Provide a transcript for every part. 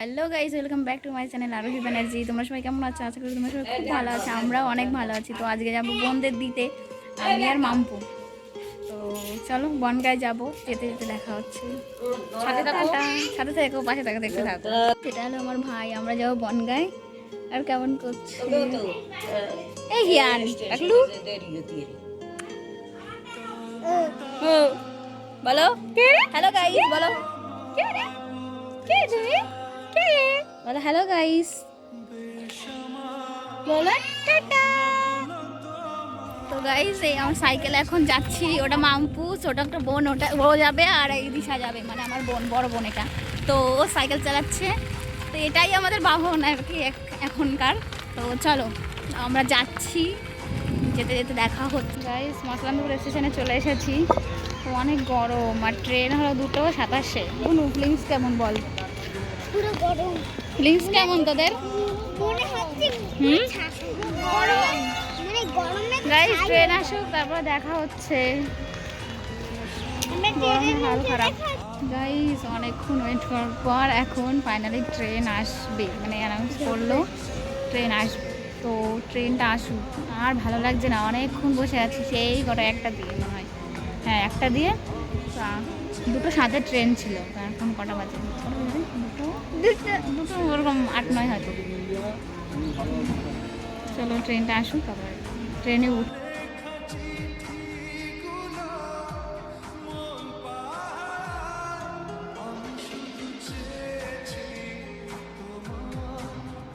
Hello guys, welcome back to my channel আরোহী ব্যানার্জি। তোমরা সবাই কেমন আছো? আশা করি তোমরা সবাই খুব ভালো আছো। আমরাও অনেক ভালো আছি। তো আজকে যাবো বোনদের দিতে, আমি আর মাম্পু। তো চলো বনগায় যাবো, যেতে যেতে দেখা হচ্ছে। সাথে থেকো, পাশে থাকো, দেখতে থাকো। সেটা হলো আমার ভাই। আমরা যাবো বনগায়। আর কেমন করছে এই হিয়ান টাকলু, বলো হ্যালো গাইজ, বলো বলো হ্যালো গাইস, বলো টাটা। তো গাইস, এই আমার সাইকেলে এখন যাচ্ছি। ওটা মাম্পুস, ওটা একটা বোন, ওটা ও যাবে আর এই দিশা যাবে, মানে আমার বোন, বড় বোন এটা। তো ও সাইকেল চালাচ্ছে। তো এটাই আমাদের বাহন আর কি এখনকার। তো চলো আমরা যাচ্ছি, যেতে যেতে দেখা হচ্ছে। গাইস, মসলানপুর স্টেশনে চলে এসেছি। তো অনেক গরম, আর ট্রেন হলো 2:27। বুনু ফিলিংস কেমন বল? পুরো গরম। ফিলিংস কেমন তোদের? মনে হচ্ছে গরম, মানে গরমে গাইস ট্রেন আসুক, তারপর দেখা হচ্ছে। গরমের হাল খারাপ গাইস। অনেকক্ষণ ওয়েট করার পর এখন ফাইনালি ট্রেন আসবে, মানে অ্যানাউন্স করলো ট্রেন আসবে। তো ট্রেনটা আসুক। আর ভালো লাগছে না, অনেকক্ষণ বসে আছি, সেই কটা একটা দিয়ে মনে হয়, হ্যাঁ একটা দিয়ে। 2:07 ট্রেন ছিল। এখন কটা বাজে? দুটো ওরকম 8-9 হয়তো। চলো ট্রেনটা আসুক, তারপর ট্রেনে উঠ।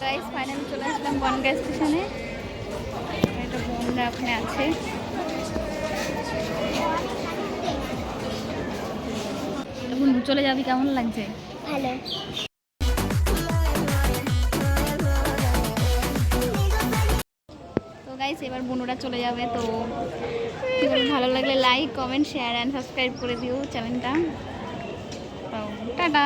গাইস, ফাইনালি চলে আসলাম বনগাঁ স্টেশনে। একটা বোনরা ওখানে আছে। এখন চলে যাবি, কেমন লাগছে? ভালো। তো গাইস, এবার বোনরা চলে যাবে। তো কি বলবো, ভালো লাগলে like, comment, share and subscribe করে দিও চ্যানেলটা। তো টাটা।